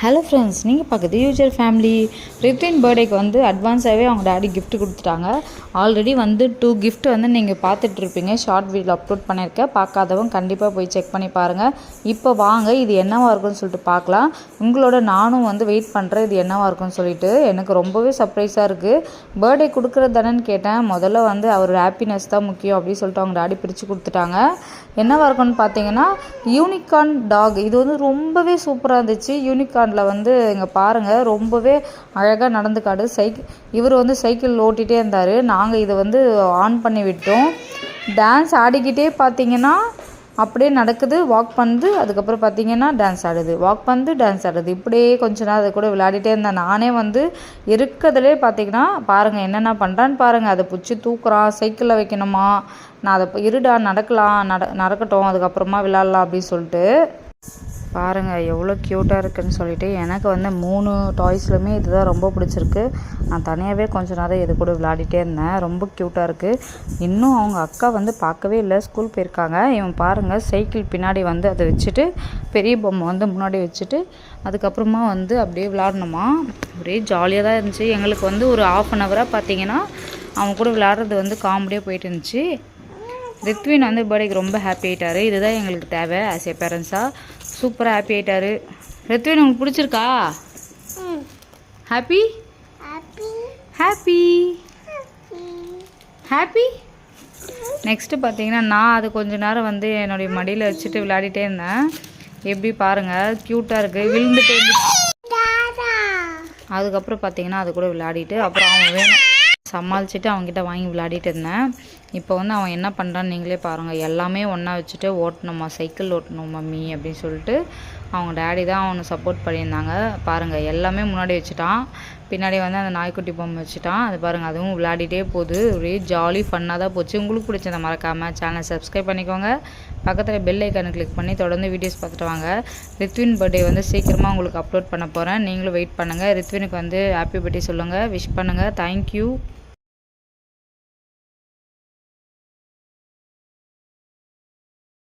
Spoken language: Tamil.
ஹலோ ஃப்ரெண்ட்ஸ், நீங்கள் பார்க்குறது யூஜர் ஃபேமிலி. ரித்வின் பர்த்டேக்கு வந்து அட்வான்ஸாகவே அவங்க டேடி கிஃப்ட் கொடுத்துட்டாங்க. ஆல்ரெடி வந்து 2 கிஃப்ட் வந்து நீங்கள் பார்த்துட்ருப்பீங்க. ஷார்ட் வீடியோ அப்லோட் பண்ணியிருக்கேன். பார்க்காதவங்க கண்டிப்பாக போய் செக் பண்ணி பாருங்கள். இப்போ வாங்க இது என்னவாக இருக்குன்னு சொல்லிட்டு பார்க்கலாம். உங்களோட நானும் வந்து வெயிட் பண்ணுறேன் இது என்னவாக இருக்குன்னு சொல்லிட்டு. எனக்கு ரொம்பவே சர்ப்ரைஸாக இருக்குது. பர்த்டே கொடுக்குறது தானேன்னு கேட்டேன். முதல்ல வந்து அவர் ஹாப்பினஸ் தான் முக்கியம் அப்படின்னு சொல்லிட்டு அவங்க டேடி பிரித்து கொடுத்துட்டாங்க. என்னவாக இருக்குன்னு பார்த்தீங்கன்னா யூனிகார்ன் டாக். இது வந்து ரொம்பவே சூப்பராக இருந்துச்சு. யூனிகார்னில் வந்து இங்கே பாருங்கள் ரொம்பவே அழகாக நடந்துக்காடு. இவர் வந்து சைக்கிள் ஓட்டிகிட்டே இருந்தார். நாங்கள் இதை வந்து ஆன் பண்ணி விட்டோம். டான்ஸ் ஆடிக்கிட்டே பார்த்தீங்கன்னா அப்படியே நடக்குது, வாக் பண்ணுது, அதுக்கப்புறம் பார்த்தீங்கன்னா டான்ஸ் ஆடுது, வாக் பண்ணுது, டான்ஸ் ஆடுது. இப்படியே கொஞ்ச நேரம் அதை கூட விளையாடிட்டே இருந்தேன். நானே வந்து இருக்கிறதுலே பார்த்தீங்கன்னா பாருங்கள் என்னென்ன பண்ணுறான்னு பாருங்கள். அதை பிடிச்சி தூக்குறான். சைக்கிளில் வைக்கணுமா, நான் அதை இருடா நடக்கலாம், நடக்கட்டும், அதுக்கப்புறமா விளாட்லாம் அப்படின்னு சொல்லிட்டு. பாருங்கள் எவ்வளோ க்யூட்டாக இருக்குதுன்னு சொல்லிட்டு. எனக்கு வந்து 3 டாய்ஸ்லையுமே இதுதான் ரொம்ப பிடிச்சிருக்கு. நான் தனியாகவே கொஞ்ச நேரம் இது கூட விளையாடிட்டே இருந்தேன். ரொம்ப க்யூட்டாக இருக்குது. இன்னும் அவங்க அக்கா வந்து பார்க்கவே இல்லை, ஸ்கூல் போயிருக்காங்க. இவன் பாருங்கள் சைக்கிள் பின்னாடி வந்து அதை வச்சுட்டு பெரிய பொம்மை வந்து முன்னாடி வச்சுட்டு அதுக்கப்புறமா வந்து அப்படியே விளாடணுமா. ஒரே ஜாலியாக தான் இருந்துச்சு. எங்களுக்கு வந்து ஒரு 1/2 ஹவராக பார்த்தீங்கன்னா அவங்க கூட விளையாடுறது வந்து காமெடியாக போயிட்டு இருந்துச்சு. ரித்வின் வந்து பர்த்டேக்கு ரொம்ப ஹாப்பி ஆகிட்டார். இதுதான் எங்களுக்கு தேவை ஆஸ் ஏ பேரண்ட்ஸாக. சூப்பராக ஹாப்பி ஆகிட்டாரு. ரித்வின் உங்களுக்கு பிடிச்சிருக்கா? Happy happy happy. நெக்ஸ்ட்டு பார்த்தீங்கன்னா நான் அது கொஞ்ச நேரம் வந்து என்னுடைய மடியில் வச்சுட்டு விளையாடிட்டே இருந்தேன். எப்படி பாருங்கள் க்யூட்டாக இருக்குது. விழுந்துட்டு அதுக்கப்புறம் பார்த்தீங்கன்னா அது கூட விளையாடிட்டு அப்புறம் அவன் வேணும் சமாளிச்சுட்டு அவங்ககிட்ட வாங்கி விளையாடிட்டு இருந்தேன். இப்போ வந்து அவன் என்ன பண்ணுறான்னு நீங்களே பாருங்கள். எல்லாமே ஒன்றா வச்சுட்டு ஓட்டணுமா, சைக்கிள் ஓட்டணும் மம்மி அப்படின்னு சொல்லிட்டு அவங்க டேடி தான் அவனை சப்போர்ட் பண்ணியிருந்தாங்க. பாருங்கள் எல்லாமே முன்னாடி வச்சுட்டான். பின்னாடி வந்து அந்த நாய்க்குட்டி பொம்மை வச்சுட்டான். அது பாருங்கள் அதுவும் விளையாடிட்டே போகுது. ஒரே ஜாலி ஃபன்னாக தான் போச்சு. உங்களுக்கு பிடிச்சதை மறக்காமல் சேனலை சப்ஸ்கிரைப் பண்ணிக்கோங்க. பக்கத்தில் பெல் ஐக்கானை கிளிக் பண்ணி தொடர்ந்து வீடியோஸ் பார்த்துட்டு வாங்க. ரித்வின் பர்த்டே வந்து சீக்கிரமாக உங்களுக்கு அப்லோட் பண்ண போகிறேன். நீங்களும் வெயிட் பண்ணுங்கள். ரித்வினுக்கு வந்து ஹாப்பி பர்த்டே சொல்லுங்கள், விஷ் பண்ணுங்கள். தேங்க்யூ.